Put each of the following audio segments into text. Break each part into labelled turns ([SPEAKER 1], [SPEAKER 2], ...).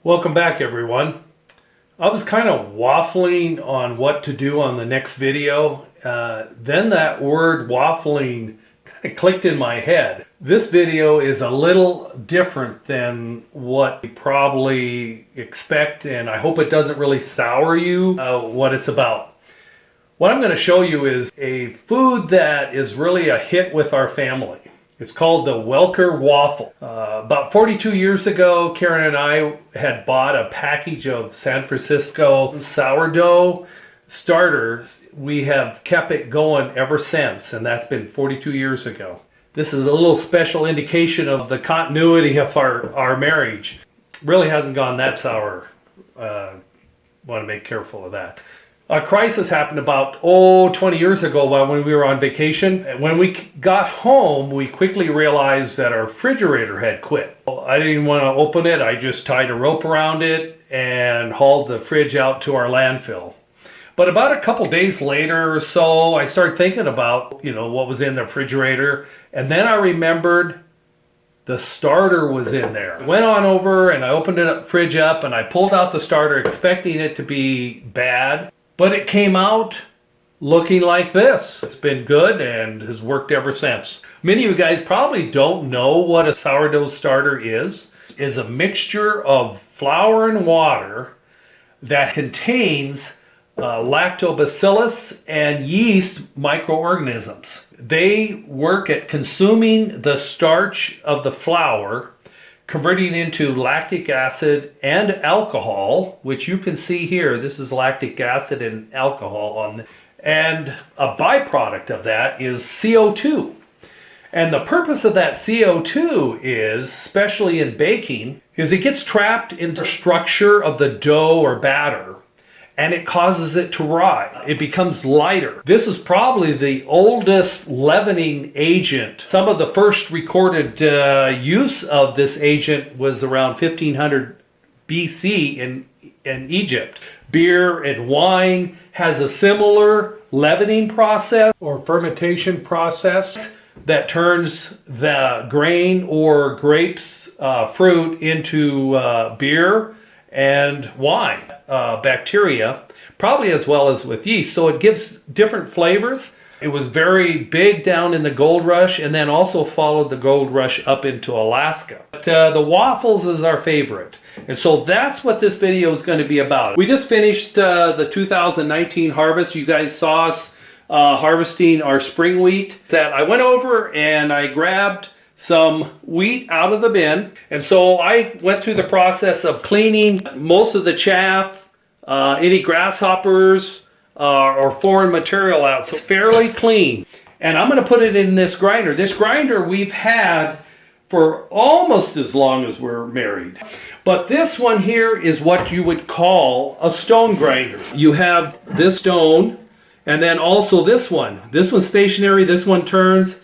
[SPEAKER 1] Welcome back, everyone. I was kind of waffling on what to do on the next video. Then that word waffling kind of clicked in my head. This video is a little different than what you probably expect, and I hope it doesn't really sour you what it's about. What I'm going to show you is a food that is really a hit with our family. It's called the Welker Waffle. About 42 years ago, Karen and I had bought a package of San Francisco sourdough starters. We have kept it going ever since, and that's been 42 years ago. This is a little special indication of the continuity of our marriage. Really hasn't gone that sour. Want to be careful of that. A crisis happened about 20 years ago when we were on vacation. And when we got home, we quickly realized that our refrigerator had quit. I didn't want to open it. I just tied a rope around it and hauled the fridge out to our landfill. But about a couple days later or so, I started thinking about, what was in the refrigerator. And then I remembered the starter was in there. I went on over and I opened the fridge up and I pulled out the starter expecting it to be bad. But it came out looking like this. It's been good and has worked ever since. Many of you guys probably don't know what a sourdough starter is. It's a mixture of flour and water that contains lactobacillus and yeast microorganisms. They work at consuming the starch of the flour, converting into lactic acid and alcohol, which you can see here. This is lactic acid and alcohol and a byproduct of that is CO2. And the purpose of that CO2 is, especially in baking, is it gets trapped into the structure of the dough or batter, and it causes it to rise. It becomes lighter. This is probably the oldest leavening agent. Some of the first recorded use of this agent was around 1500 BC in Egypt. Beer and wine has a similar leavening process or fermentation process that turns the grain or grapes fruit into beer and wine bacteria, probably as well as with yeast. So it gives different flavors. It was very big down in the gold rush and then also followed the gold rush up into Alaska. But the waffles is our favorite. And so that's what this video is going to be about. We just finished the 2019 harvest. You guys saw us harvesting our spring wheat. That I went over and I grabbed some wheat out of the bin, and so I went through the process of cleaning most of the chaff, any grasshoppers or foreign material out, so it's fairly clean. And I'm going to put it in this grinder. This grinder we've had for almost as long as we're married. But this one here is what you would call a stone grinder. You have this stone and then also this one. This one's stationary, this one turns.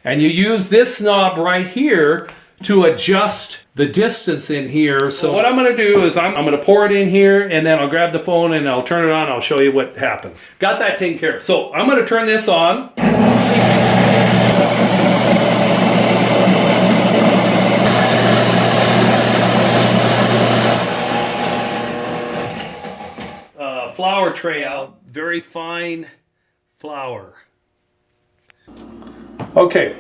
[SPEAKER 1] And you use this knob right here to adjust the distance in here. So what I'm going to do is I'm going to pour it in here, and then I'll grab the phone and I'll turn it on. I'll show you what happened. Got that taken care of. So I'm going to turn this on. Flour tray out. Very fine flour. Okay,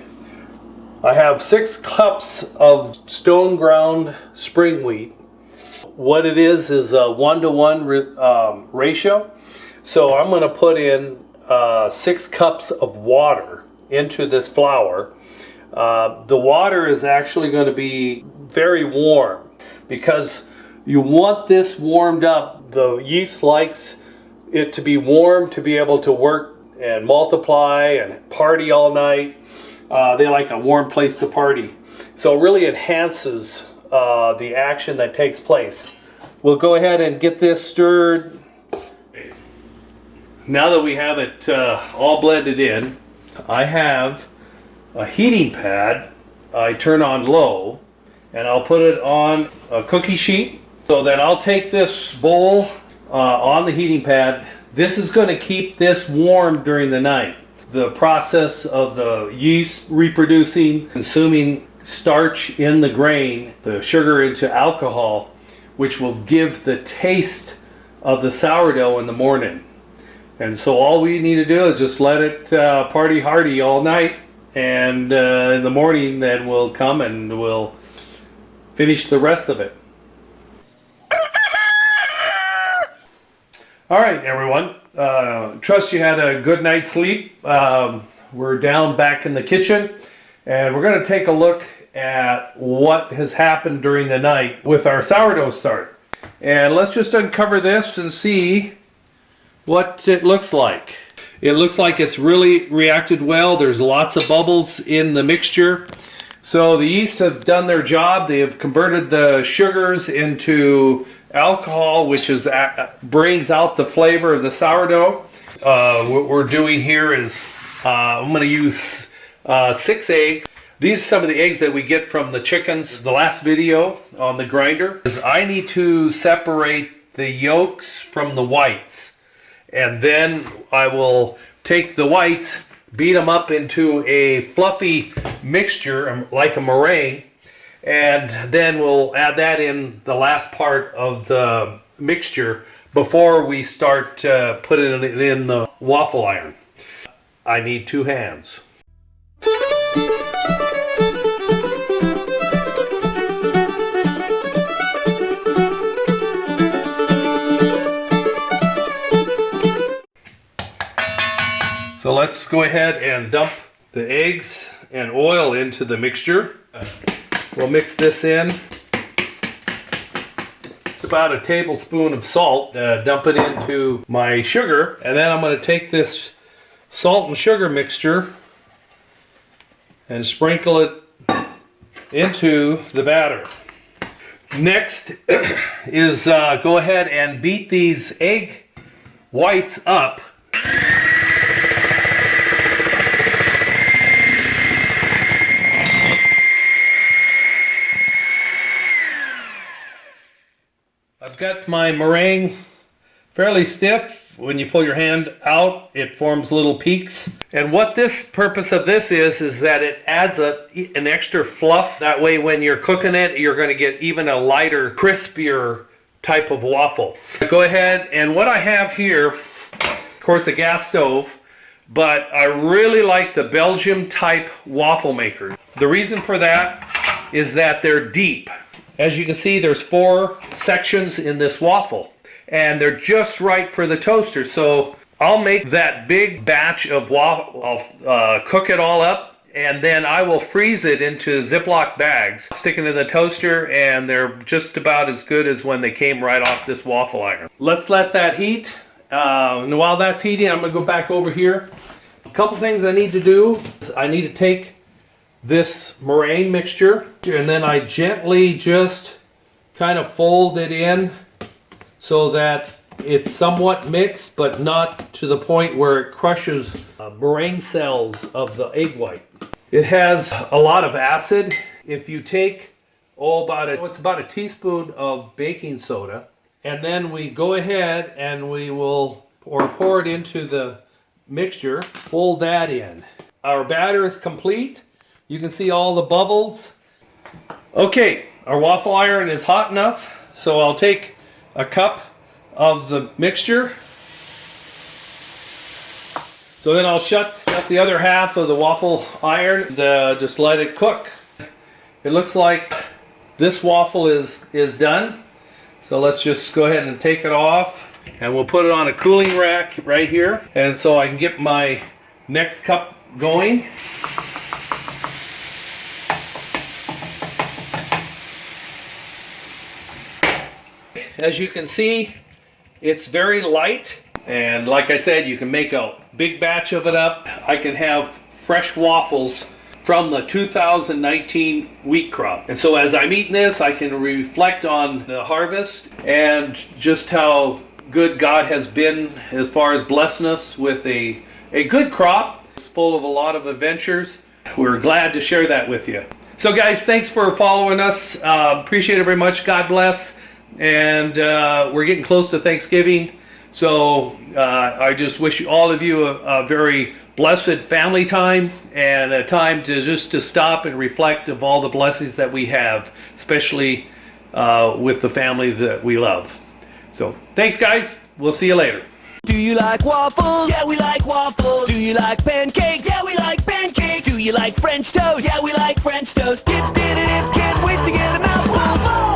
[SPEAKER 1] I have 6 cups of stone ground spring wheat. What it is a 1-to-1 ratio. So I'm going to put in 6 cups of water into this flour. The water is actually going to be very warm because you want this warmed up. The yeast likes it to be warm to be able to work and multiply and party all night. They like a warm place to party. So it really enhances the action that takes place. We'll go ahead and get this stirred. Now that we have it all blended in, I have a heating pad. I turn on low and I'll put it on a cookie sheet. So then I'll take this bowl on the heating pad. This is going to keep this warm during the night. The process of the yeast reproducing, consuming starch in the grain, the sugar into alcohol, which will give the taste of the sourdough in the morning. And so all we need to do is just let it party hardy all night, and in the morning then we'll come and we'll finish the rest of it. All right, everyone. Trust you had a good night's sleep. We're down back in the kitchen, and we're going to take a look at what has happened during the night with our sourdough start. And let's just uncover this and see what it looks like. It looks like it's really reacted well. There's lots of bubbles in the mixture. So the yeast have done their job. They have converted the sugars into alcohol, which is brings out the flavor of the sourdough. What we're doing here is I'm going to use 6 eggs. These are some of the eggs that we get from the chickens. The last video on the grinder is I need to separate the yolks from the whites, and then I will take the whites, beat them up into a fluffy mixture like a meringue, and then we'll add that in the last part of the mixture before we start putting it in the waffle iron. I need 2 hands. So let's go ahead and dump the eggs and oil into the mixture. We'll mix this in. It's about a tablespoon of salt. Dump it into my sugar, and then I'm going to take this salt and sugar mixture and sprinkle it into the batter. Next is go ahead and beat these egg whites up. I've got my meringue fairly stiff. When you pull your hand out, it forms little peaks. And what this purpose of this is that it adds an extra fluff. That way when you're cooking it, you're going to get even a lighter, crispier type of waffle. Go ahead, and what I have here, of course, a gas stove, but I really like the Belgium type waffle maker. The reason for that is that they're deep. As you can see, there's 4 sections in this waffle, and they're just right for the toaster. So I'll make that big batch of waffle. I'll cook it all up, and then I will freeze it into Ziploc bags, stick it in the toaster, and they're just about as good as when they came right off this waffle iron. Let's let that heat. And while that's heating, I'm going to go back over here. A couple things I need to do. I need to take this meringue mixture, and then I gently just kind of fold it in so that it's somewhat mixed, but not to the point where it crushes meringue cells of the egg white. It has a lot of acid. If you take it's about a teaspoon of baking soda, and then we go ahead and we will pour it into the mixture, fold that in. Our batter is complete. You can see all the bubbles. Okay, our waffle iron is hot enough, so I'll take a cup of the mixture. So then I'll shut the other half of the waffle iron and just let it cook. It looks like this waffle is done. So let's just go ahead and take it off, and we'll put it on a cooling rack right here, and so I can get my next cup going. As you can see, it's very light, and like I said, you can make a big batch of it up. I can have fresh waffles from the 2019 wheat crop. And so as I'm eating this, I can reflect on the harvest and just how good God has been as far as blessing us with a good crop. It's full of a lot of adventures. We're glad to share that with you. So guys, thanks for following us. Appreciate it very much. God bless. And we're getting close to Thanksgiving, so I just wish all of you a very blessed family time, and a time to stop and reflect of all the blessings that we have, especially with the family that we love. So thanks, guys. We'll see you later.
[SPEAKER 2] Do you like waffles? Yeah, we like waffles. Do you like pancakes? Yeah, we like pancakes. Do you like French toast? Yeah, we like French toast. Dip, dip, dip, can't wait to get a mouthful.